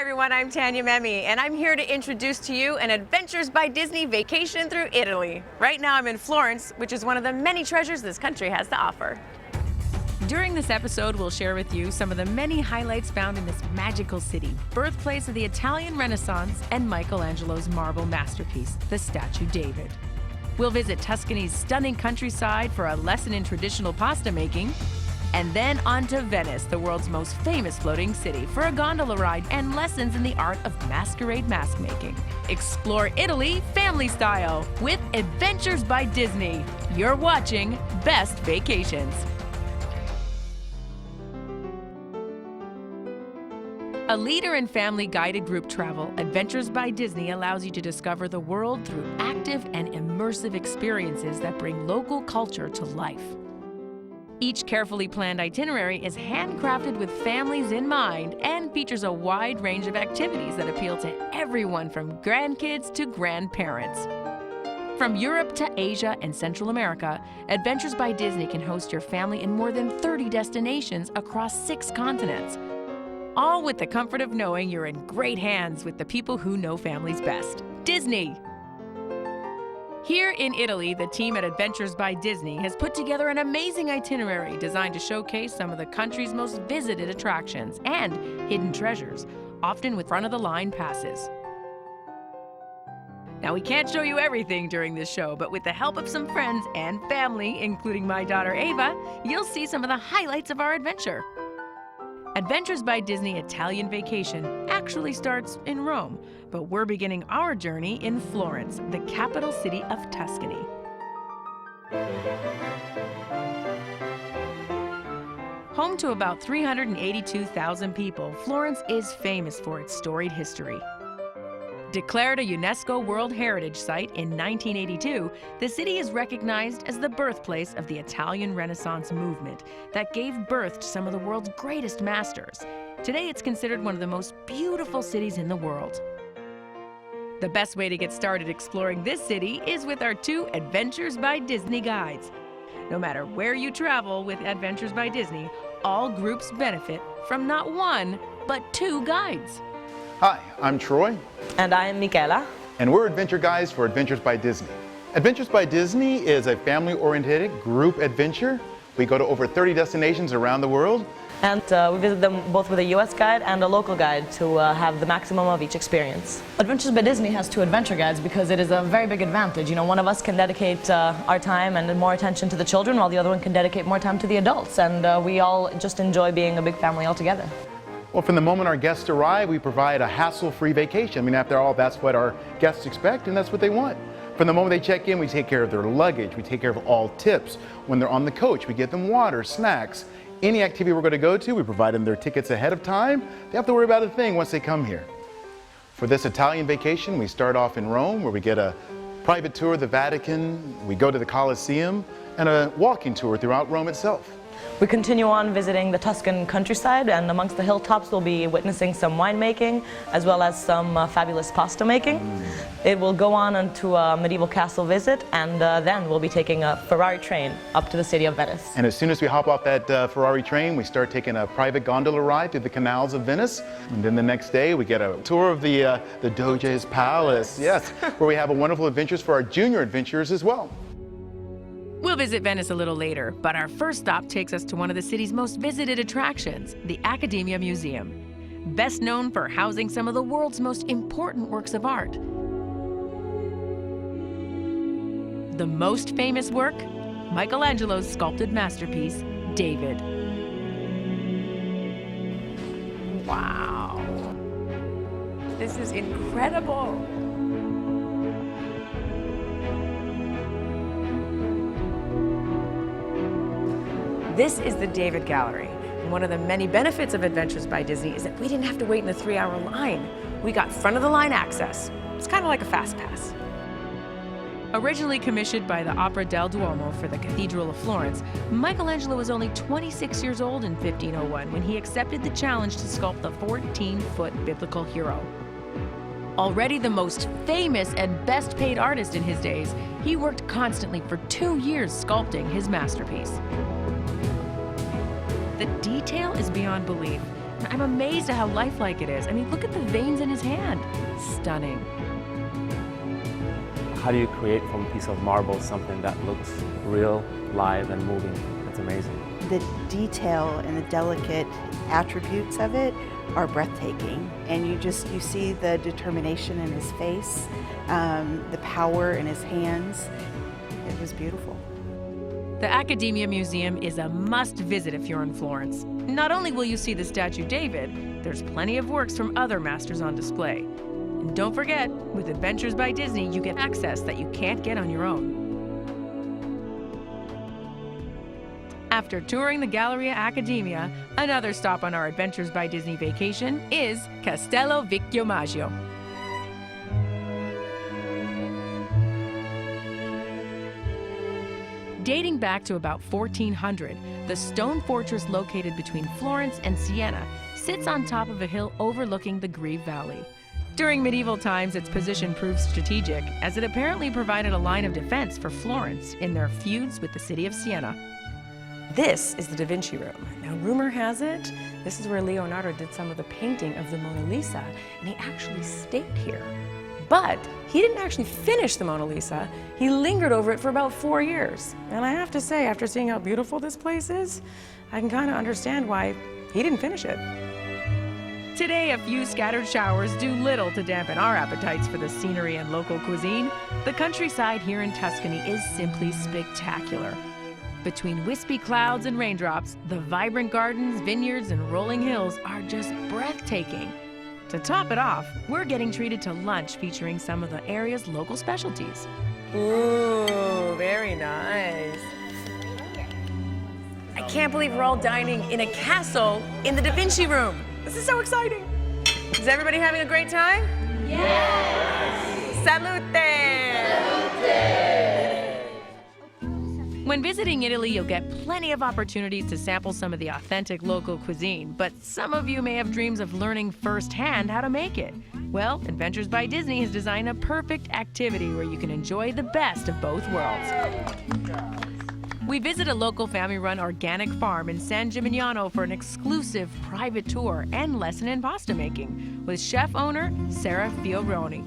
everyone, I'm Tanya Memme, and I'm here to introduce to you an Adventures by Disney vacation through Italy. Right now I'm in Florence, which is one of the many treasures this country has to offer. During this episode, we'll share with you some of the many highlights found in this magical city, birthplace of the Italian Renaissance and Michelangelo's marble masterpiece, the statue David. We'll visit Tuscany's stunning countryside for a lesson in traditional pasta making, and then on to Venice, the world's most famous floating city, for a gondola ride and lessons in the art of masquerade mask making. Explore Italy family style with Adventures by Disney. You're watching Best Vacations. A leader in family guided group travel, Adventures by Disney allows you to discover the world through active and immersive experiences that bring local culture to life. Each carefully planned itinerary is handcrafted with families in mind and features a wide range of activities that appeal to everyone from grandkids to grandparents. From Europe to Asia and Central America, Adventures by Disney can host your family in more than 30 destinations across 6 continents. All with the comfort of knowing you're in great hands with the people who know families best. Disney! Here in Italy, the team at Adventures by Disney has put together an amazing itinerary designed to showcase some of the country's most visited attractions and hidden treasures, often with front-of-the-line passes. Now, we can't show you everything during this show, but with the help of some friends and family, including my daughter Ava, you'll see some of the highlights of our adventure. Adventures by Disney Italian Vacation actually starts in Rome, but we're beginning our journey in Florence, the capital city of Tuscany. Home to about 382,000 people, Florence is famous for its storied history. Declared a UNESCO World Heritage Site in 1982, the city is recognized as the birthplace of the Italian Renaissance movement that gave birth to some of the world's greatest masters. Today, it's considered one of the most beautiful cities in the world. The best way to get started exploring this city is with our 2 Adventures by Disney guides. No matter where you travel with Adventures by Disney, all groups benefit from not 1, but 2 guides. Hi, I'm Troy. And I am Michaela. And we're Adventure Guides for Adventures by Disney. Adventures by Disney is a family-oriented group adventure. We go to over 30 destinations around the world. And we visit them both with a US guide and a local guide to have the maximum of each experience. Adventures by Disney has 2 adventure guides because it is a very big advantage. You know, one of us can dedicate our time and more attention to the children, while the other one can dedicate more time to the adults. And we all just enjoy being a big family all together. Well, from the moment our guests arrive, we provide a hassle-free vacation. I mean, after all, that's what our guests expect, and that's what they want. From the moment they check in, we take care of their luggage. We take care of all tips. When they're on the coach, we get them water, snacks. Any activity we're going to go to, we provide them their tickets ahead of time. They don't have to worry about a thing once they come here. For this Italian vacation, we start off in Rome, where we get a private tour of the Vatican. We go to the Colosseum and a walking tour throughout Rome itself. We continue on visiting the Tuscan countryside, and amongst the hilltops we'll be witnessing some winemaking as well as some fabulous pasta making. It will go on into a medieval castle visit, and then we'll be taking a Ferrari train up to the city of Venice. And as soon as we hop off that Ferrari train, we start taking a private gondola ride through the canals of Venice. And then the next day we get a tour of the Doge's Palace, yes, where we have a wonderful adventures for our junior adventurers as well. We'll visit Venice a little later, but our first stop takes us to one of the city's most visited attractions, the Accademia Museum. Best known for housing some of the world's most important works of art. The most famous work? Michelangelo's sculpted masterpiece, David. Wow. This is incredible. This is the David Gallery. And one of the many benefits of Adventures by Disney is that we didn't have to wait in the 3-hour line. We got front-of-the-line access. It's kind of like a fast pass. Originally commissioned by the Opera del Duomo for the Cathedral of Florence, Michelangelo was only 26 years old in 1501 when he accepted the challenge to sculpt the 14-foot biblical hero. Already the most famous and best-paid artist in his days, he worked constantly for 2 years sculpting his masterpiece. The detail is beyond belief. I'm amazed at how lifelike it is. I mean, look at the veins in his hand. Stunning. How do you create from a piece of marble something that looks real, live, and moving? It's amazing. The detail and the delicate attributes of it are breathtaking, and you see the determination in his face, the power in his hands. It was beautiful. The Accademia Museum is a must visit if you're in Florence. Not only will you see the statue David, there's plenty of works from other masters on display. And don't forget, with Adventures by Disney, you get access that you can't get on your own. After touring the Galleria Accademia, another stop on our Adventures by Disney vacation is Castello Vecchio Maggio. Dating back to about 1400, the stone fortress located between Florence and Siena sits on top of a hill overlooking the Greve Valley. During medieval times, its position proved strategic, as it apparently provided a line of defense for Florence in their feuds with the city of Siena. This is the Da Vinci Room. Now, rumor has it, this is where Leonardo did some of the painting of the Mona Lisa, and he actually stayed here. But he didn't actually finish the Mona Lisa. He lingered over it for about 4 years. And I have to say, after seeing how beautiful this place is, I can kind of understand why he didn't finish it. Today, a few scattered showers do little to dampen our appetites for the scenery and local cuisine. The countryside here in Tuscany is simply spectacular. Between wispy clouds and raindrops, the vibrant gardens, vineyards, and rolling hills are just breathtaking. To top it off, we're getting treated to lunch featuring some of the area's local specialties. Ooh, very nice. I can't believe we're all dining in a castle in the Da Vinci Room. This is so exciting. Is everybody having a great time? Yes! Salute! When visiting Italy, you'll get plenty of opportunities to sample some of the authentic local cuisine, but some of you may have dreams of learning firsthand how to make it. Well, Adventures by Disney has designed a perfect activity where you can enjoy the best of both worlds. We visit a local family-run organic farm in San Gimignano for an exclusive private tour and lesson in pasta making with chef-owner Sarah Fioroni.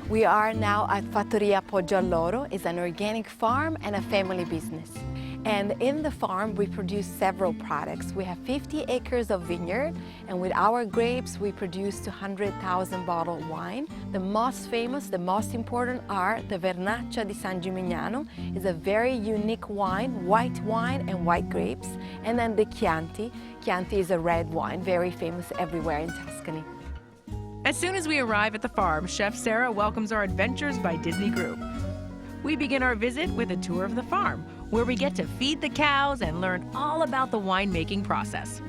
We are now at Fattoria Poggialoro. It's an organic farm and a family business. And in the farm, we produce several products. We have 50 acres of vineyard, and with our grapes, we produce 200,000 bottled wine. The most famous, the most important are the Vernaccia di San Gimignano. It's a very unique wine, white wine and white grapes. And then the Chianti. Chianti is a red wine, very famous everywhere in Tuscany. As soon as we arrive at the farm, Chef Sarah welcomes our Adventures by Disney group. We begin our visit with a tour of the farm, where we get to feed the cows and learn all about the winemaking process.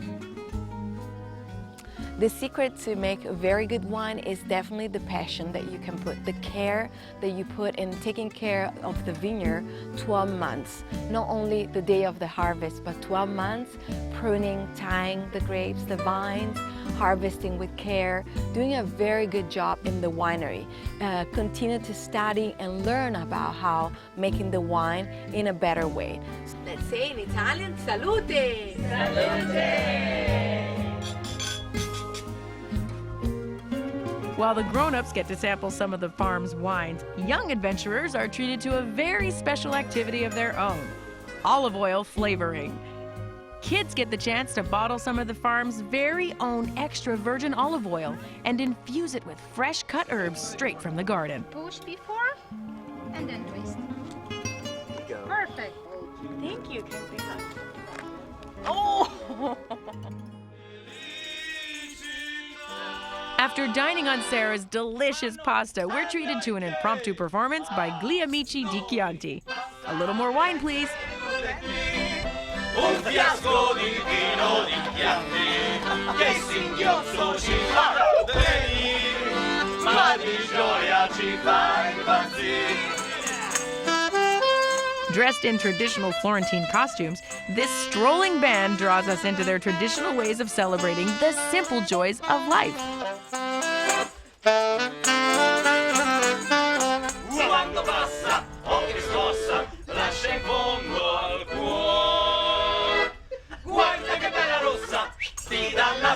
The secret to make a very good wine is definitely the passion that you can put, the care that you put in taking care of the vineyard 12 months. Not only the day of the harvest, but 12 months pruning, tying the grapes, the vines, harvesting with care, doing a very good job in the winery. Continue to study and learn about how making the wine in a better way. Let's say in Italian, salute! Salute! While the grown-ups get to sample some of the farm's wines, young adventurers are treated to a very special activity of their own, olive oil flavoring. Kids get the chance to bottle some of the farm's very own extra virgin olive oil and infuse it with fresh cut herbs straight from the garden. Push before and then twist. Perfect. Thank you. Oh! After dining on Sarah's delicious pasta, we're treated to an impromptu performance by Gli Amici di Chianti. A little more wine, please. Un fiasco di vino di Chianti che singhiozzo ci fa venire, ma di gioia ci fa impazzire. Dressed in traditional Florentine costumes, this strolling band draws us into their traditional ways of celebrating the simple joys of life. Quando passa, ogni scossa lascia in fondo al cuore. Guarda che bella rossa, ti dà la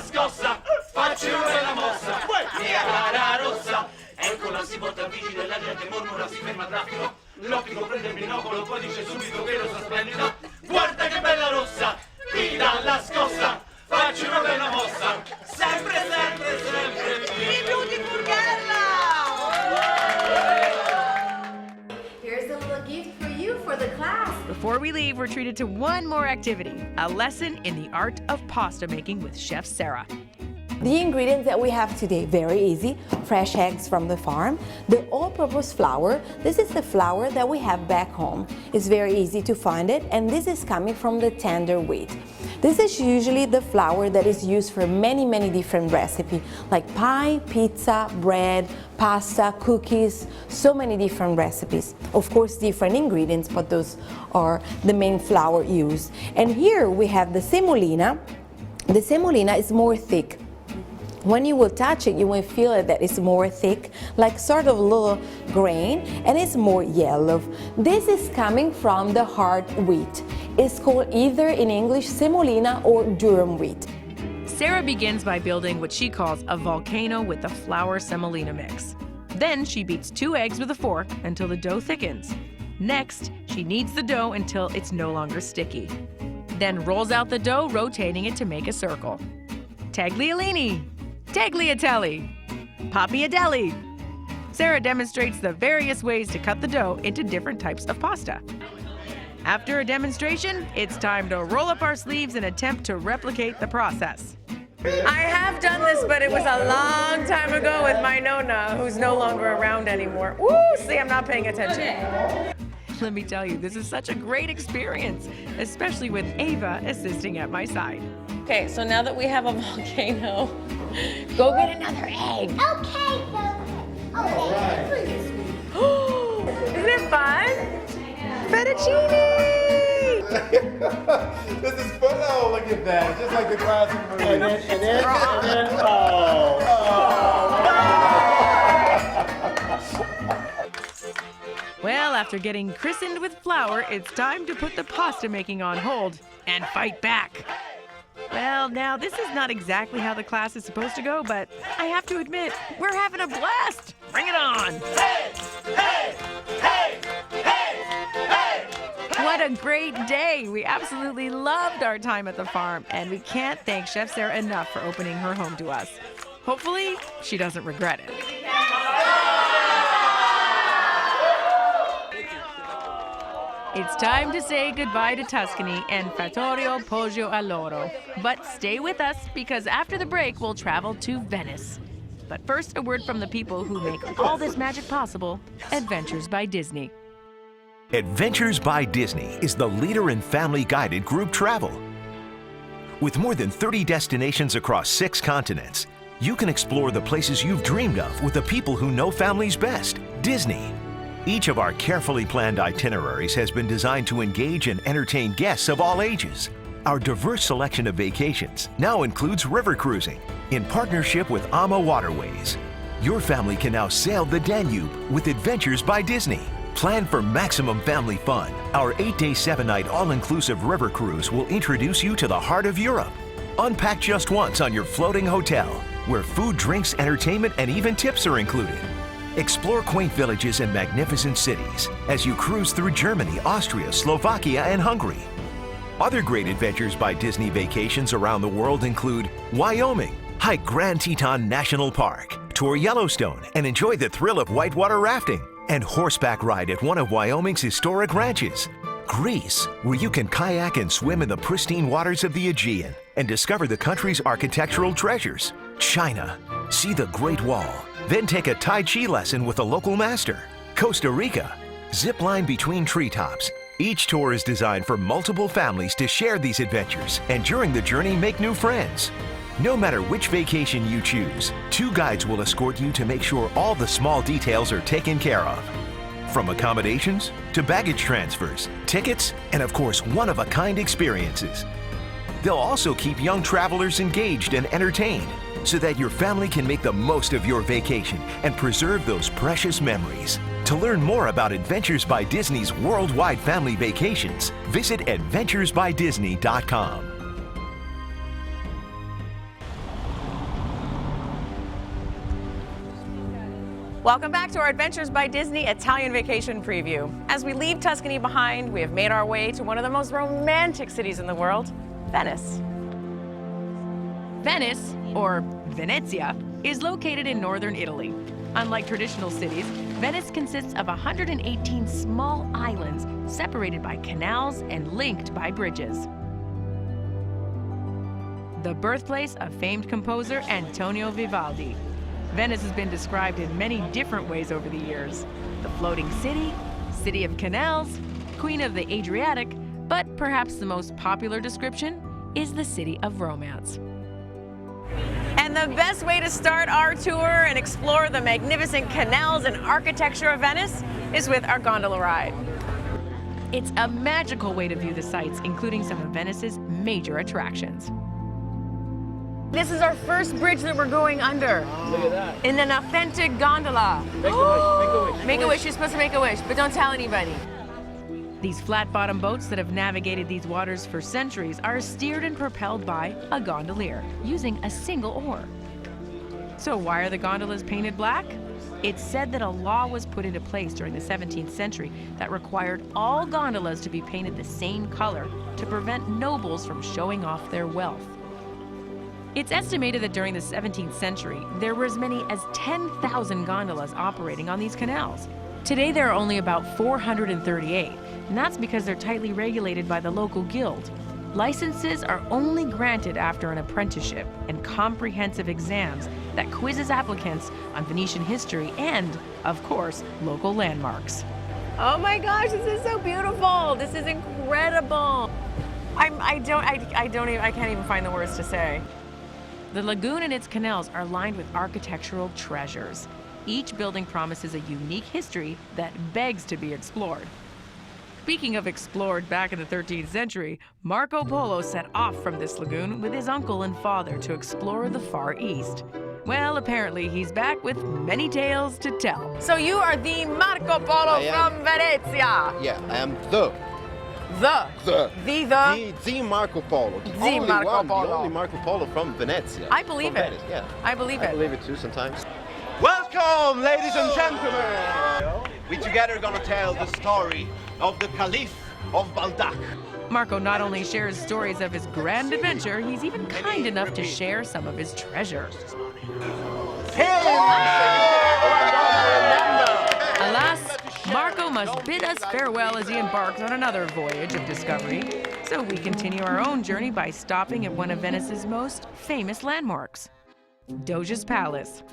scherma traffico, l'ottico prende il binocolo, poi dice subito che rosa splendida. Guarda che bella rossa, mi dà la scossa, faccio una bella mossa, sempre, sempre, sempre più. Beautiful girl! Here's a little gift for you for the class. Before we leave, we're treated to one more activity, a lesson in the art of pasta making with Chef Sarah. The ingredients that we have today, very easy. Fresh eggs from the farm. The all-purpose flour, this is the flour that we have back home. It's very easy to find it, and this is coming from the tender wheat. This is usually the flour that is used for many, many different recipes, like pie, pizza, bread, pasta, cookies, so many different recipes. Of course, different ingredients, but those are the main flour used. And here we have the semolina. The semolina is more thick. When you will touch it, you will feel it that it's more thick, like sort of a little grain, and it's more yellow. This is coming from the hard wheat. It's called either in English semolina or durum wheat. Sarah begins by building what she calls a volcano with the flour semolina mix. Then she beats 2 eggs with a fork until the dough thickens. Next, she kneads the dough until it's no longer sticky. Then rolls out the dough, rotating it to make a circle. Tagliolini, tagliatelle, pappardelle. Sarah demonstrates the various ways to cut the dough into different types of pasta. After a demonstration, it's time to roll up our sleeves and attempt to replicate the process. I have done this, but it was a long time ago with my Nonna, who's no longer around anymore. Woo, see, I'm not paying attention. Let me tell you, this is such a great experience, especially with Ava assisting at my side. Okay, so now that we have a volcano, go get another egg. Okay, okay. Isn't it fun? Fettuccine! This is fun. Oh, look at that. It's just like the classic movie. And then, Well, after getting christened with flour, it's time to put the pasta making on hold and fight back. Well, now, this is not exactly how the class is supposed to go, but I have to admit, we're having a blast. Bring it on. Hey, hey, hey, hey, hey. What a great day. We absolutely loved our time at the farm, and we can't thank Chef Sarah enough for opening her home to us. Hopefully, she doesn't regret it. It's time to say goodbye to Tuscany and Fattorio Poggio all'Oro. But stay with us, because after the break, we'll travel to Venice. But first, a word from the people who make all this magic possible, Adventures by Disney. Adventures by Disney is the leader in family-guided group travel. With more than 30 destinations across 6 continents, you can explore the places you've dreamed of with the people who know families best, Disney. Each of our carefully planned itineraries has been designed to engage and entertain guests of all ages. Our diverse selection of vacations now includes river cruising in partnership with AMA Waterways. Your family can now sail the Danube with Adventures by Disney. Plan for maximum family fun. Our 8-day, 7-night all-inclusive river cruise will introduce you to the heart of Europe. Unpack just once on your floating hotel, where food, drinks, entertainment, and even tips are included. Explore quaint villages and magnificent cities as you cruise through Germany, Austria, Slovakia, and Hungary. Other great Adventures by Disney vacations around the world include Wyoming, hike Grand Teton National Park, tour Yellowstone and enjoy the thrill of whitewater rafting, and horseback ride at one of Wyoming's historic ranches. Greece, where you can kayak and swim in the pristine waters of the Aegean and discover the country's architectural treasures. China, see the Great Wall, then take a Tai Chi lesson with a local master. Costa Rica, zip line between treetops. Each tour is designed for multiple families to share these adventures and during the journey make new friends. No matter which vacation you choose, 2 guides will escort you to make sure all the small details are taken care of. From accommodations to baggage transfers, tickets, and of course, one-of-a-kind experiences. They'll also keep young travelers engaged and entertained so that your family can make the most of your vacation and preserve those precious memories. To learn more about Adventures by Disney's worldwide family vacations, visit adventuresbydisney.com. Welcome back to our Adventures by Disney Italian Vacation Preview. As we leave Tuscany behind, we have made our way to one of the most romantic cities in the world, Venice. Venice, or Venezia, is located in northern Italy. Unlike traditional cities, Venice consists of 118 small islands separated by canals and linked by bridges. The birthplace of famed composer Antonio Vivaldi. Venice has been described in many different ways over the years. The floating city, city of canals, queen of the Adriatic, but perhaps the most popular description is the city of romance. And the best way to start our tour and explore the magnificent canals and architecture of Venice is with our gondola ride. It's a magical way to view the sights, including some of Venice's major attractions. This is our first bridge that we're going under. Look at that. In an authentic gondola. Make a wish. Make a wish. You're supposed to make a wish, but don't tell anybody. These flat-bottom boats that have navigated these waters for centuries are steered and propelled by a gondolier using a single oar. So why are the gondolas painted black? It's said that a law was put into place during the 17th century that required all gondolas to be painted the same color to prevent nobles from showing off their wealth. It's estimated that during the 17th century, there were as many as 10,000 gondolas operating on these canals. Today, there are only about 438, and that's because they're tightly regulated by the local guild. Licenses are only granted after an apprenticeship and comprehensive exams that quizzes applicants on Venetian history and, of course, local landmarks. Oh my gosh, this is so beautiful! This is incredible! I can't even find the words to say. The lagoon and its canals are lined with architectural treasures. Each building promises a unique history that begs to be explored. Speaking of explored back in the 13th century, Marco Polo set off from this lagoon with his uncle and father to explore the Far East. Well, apparently he's back with many tales to tell. So you are the Marco Polo from Venezia? Yeah, I am the Marco Polo. The only Marco Polo from Venezia. I believe it. Venice, yeah. I believe it. I believe it too sometimes. Welcome, ladies and gentlemen! We together gonna tell the story of the Caliph of Baldak. Marco not only shares stories of his grand adventure, he's even kind enough to share some of his treasure. Alas, Marco must bid us farewell as he embarks on another voyage of discovery. So we continue our own journey by stopping at one of Venice's most famous landmarks, Doge's Palace.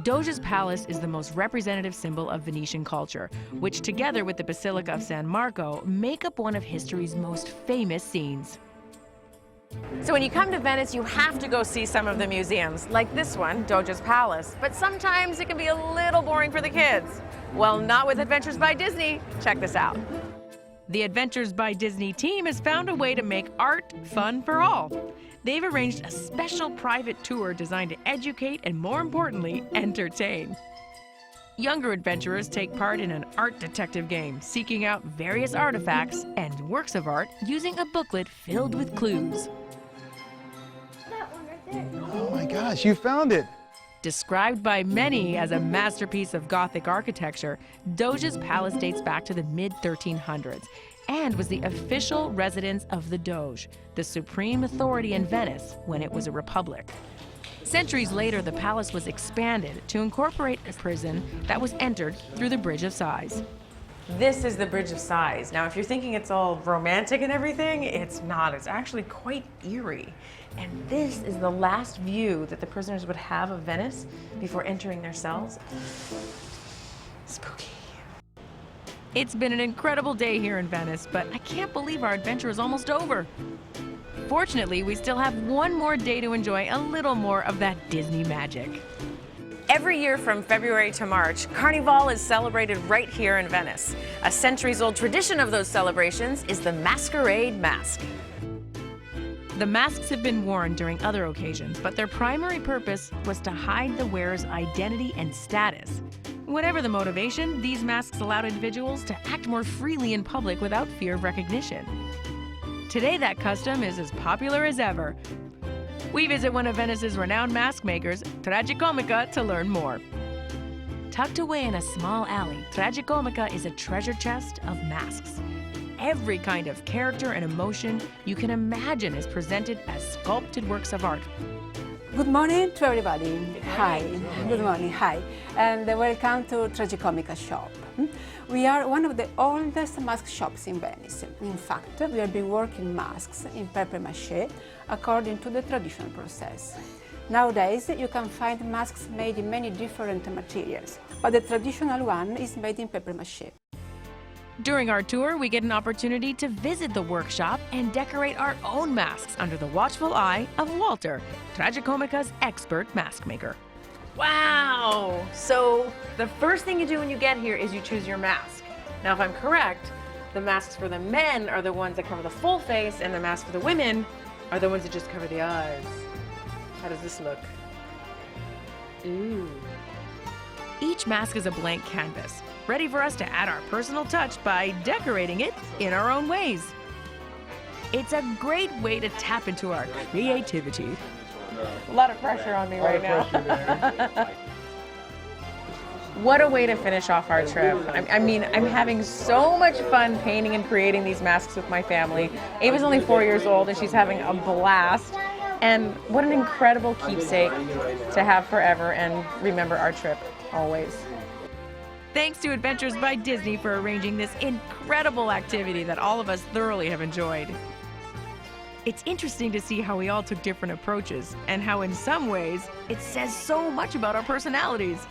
Doge's Palace is the most representative symbol of Venetian culture, which together with the Basilica of San Marco make up one of history's most famous scenes. So when you come to Venice, you have to go see some of the museums, like this one, Doge's Palace. But sometimes it can be a little boring for the kids. Well, not with Adventures by Disney. Check this out. The Adventures by Disney team has found a way to make art fun for all. They've arranged a special private tour designed to educate and, more importantly, entertain. Younger adventurers take part in an art detective game, seeking out various artifacts and works of art using a booklet filled with clues. That one right there. Oh my gosh, you found it! Described by many as a masterpiece of Gothic architecture, Doge's Palace dates back to the mid-1300s and was the official residence of the Doge, the supreme authority in Venice when it was a republic. Centuries later, the palace was expanded to incorporate a prison that was entered through the Bridge of Sighs. This is the Bridge of Sighs. Now, if you're thinking it's all romantic and everything, it's not. It's actually quite eerie. And this is the last view that the prisoners would have of Venice before entering their cells. Spooky. It's been an incredible day here in Venice, but I can't believe our adventure is almost over. Fortunately, we still have one more day to enjoy a little more of that Disney magic. Every year from February to March, Carnival is celebrated right here in Venice. A centuries-old tradition of those celebrations is the Masquerade Mask. The masks have been worn during other occasions, but their primary purpose was to hide the wearer's identity and status. Whatever the motivation, these masks allowed individuals to act more freely in public without fear of recognition. Today, that custom is as popular as ever. We visit one of Venice's renowned mask makers, Tragicomica, to learn more. Tucked away in a small alley, Tragicomica is a treasure chest of masks. Every kind of character and emotion you can imagine is presented as sculpted works of art. Good morning to everybody. Hi. Good morning. Hi. And welcome to Tragicomica shop. We are one of the oldest mask shops in Venice. In fact, we have been working masks in papier-mâché according to the traditional process. Nowadays, you can find masks made in many different materials, but the traditional one is made in papier-mâché. During our tour, we get an opportunity to visit the workshop and decorate our own masks under the watchful eye of Walter, Tragicomica's expert mask maker. Wow! So the first thing you do when you get here is you choose your mask. Now, if I'm correct, the masks for the men are the ones that cover the full face, and the masks for the women are the ones that just cover the eyes. How does this look? Ooh. Each mask is a blank canvas, ready for us to add our personal touch by decorating it in our own ways. It's a great way to tap into our creativity. A lot of pressure on me right now. What a way to finish off our trip. I mean, I'm having so much fun painting and creating these masks with my family. Ava's only 4 years old and she's having a blast. And what an incredible keepsake to have forever and remember our trip always. Thanks to Adventures by Disney for arranging this incredible activity that all of us thoroughly have enjoyed. It's interesting to see how we all took different approaches and how in some ways it says so much about our personalities.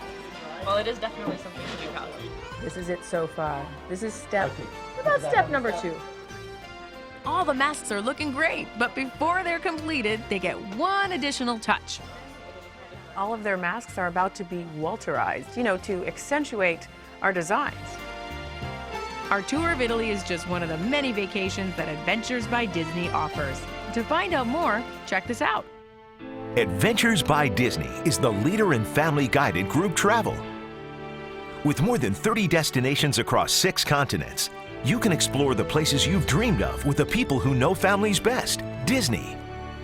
Well, it is definitely something to be proud of. This is it so far. This is step number 2. All the masks are looking great, but before they're completed, they get one additional touch. All of their masks are about to be Walterized, you know, to accentuate our designs. Our tour of Italy is just one of the many vacations that Adventures by Disney offers. To find out more, check this out. Adventures by Disney is the leader in family-guided group travel. With more than 30 destinations across 6 continents, you can explore the places you've dreamed of with the people who know families best, Disney.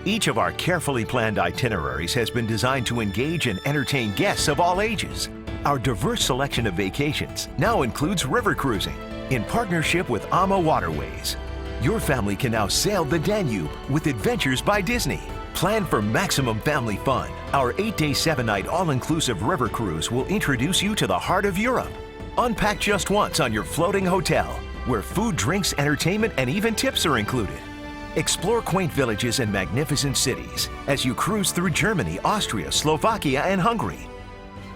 Each of our carefully planned itineraries has been designed to engage and entertain guests of all ages. Our diverse selection of vacations now includes river cruising in partnership with AMA Waterways. Your family can now sail the Danube with Adventures by Disney. Plan for maximum family fun. Our 8-day, 7-night all-inclusive river cruise will introduce you to the heart of Europe. Unpack just once on your floating hotel, where food, drinks, entertainment, and even tips are included. Explore quaint villages and magnificent cities as you cruise through Germany, Austria, Slovakia, and Hungary.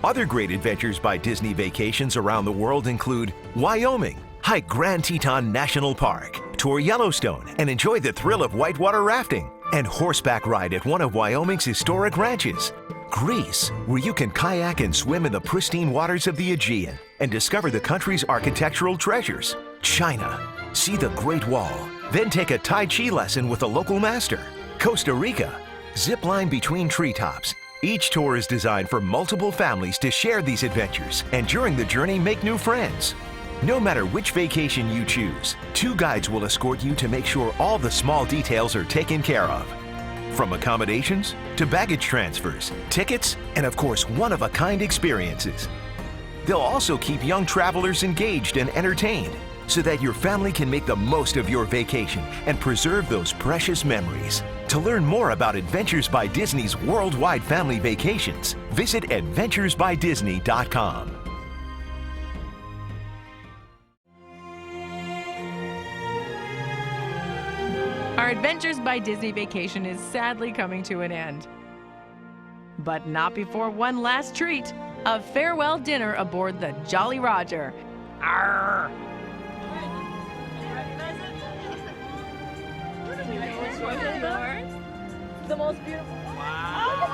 Other great Adventures by Disney vacations around the world include Wyoming. Hike Grand Teton National Park, tour Yellowstone, and enjoy the thrill of whitewater rafting, and horseback ride at one of Wyoming's historic ranches. Greece, where you can kayak and swim in the pristine waters of the Aegean and discover the country's architectural treasures. China, see the Great Wall, then take a Tai Chi lesson with a local master. Costa Rica, zip line between treetops. Each tour is designed for multiple families to share these adventures and during the journey make new friends. No matter which vacation you choose, 2 guides will escort you to make sure all the small details are taken care of. From accommodations to baggage transfers, tickets, and of course one-of-a-kind experiences. They'll also keep young travelers engaged and entertained so that your family can make the most of your vacation and preserve those precious memories. To learn more about Adventures by Disney's worldwide family vacations, visit adventuresbydisney.com. Our Adventures by Disney vacation is sadly coming to an end. But not before one last treat, a farewell dinner aboard the Jolly Roger. Arr! The most beautiful. Wow.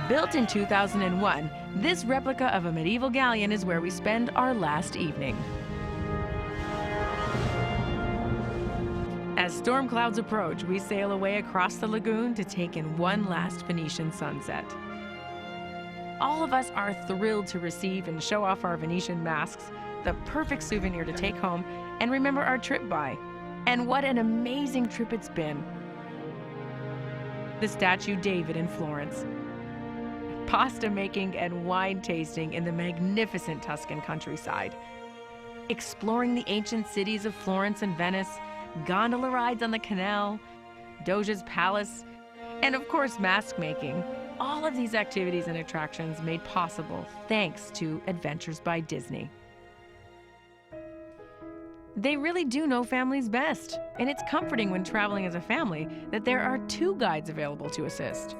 Built in 2001, this replica of a medieval galleon is where we spend our last evening. As storm clouds approach, we sail away across the lagoon to take in one last Venetian sunset. All of us are thrilled to receive and show off our Venetian masks, the perfect souvenir to take home and remember our trip by. And what an amazing trip it's been. the statue David in Florence, pasta making and wine tasting in the magnificent Tuscan countryside, exploring the ancient cities of Florence and Venice, gondola rides on the canal, Doge's palace, and of course mask making. All of these activities and attractions made possible thanks to Adventures by Disney. They really do know families best, and it's comforting when traveling as a family that there are 2 guides available to assist.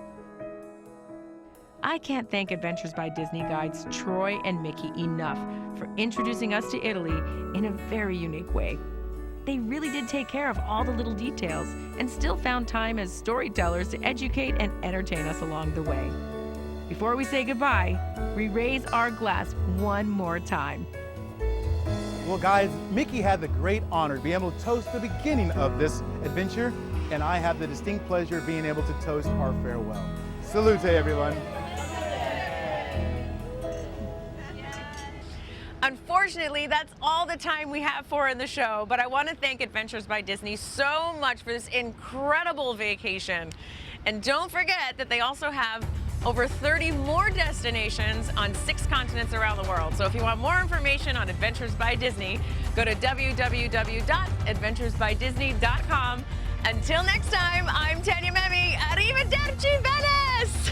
I can't thank Adventures by Disney guides Troy and Mickey enough for introducing us to Italy in a very unique way. They really did take care of all the little details and still found time as storytellers to educate and entertain us along the way. Before we say goodbye, we raise our glass one more time. Well, guys, Mickey had the great honor to be able to toast the beginning of this adventure, and I have the distinct pleasure of being able to toast our farewell. Salute, everyone. Unfortunately, that's all the time we have for in the show, but I want to thank Adventures by Disney so much for this incredible vacation. And don't forget that they also have over 30 more destinations on 6 continents around the world. So if you want more information on Adventures by Disney, go to www.adventuresbydisney.com. Until next time, I'm Tanya Memme. Arrivederci, Venice!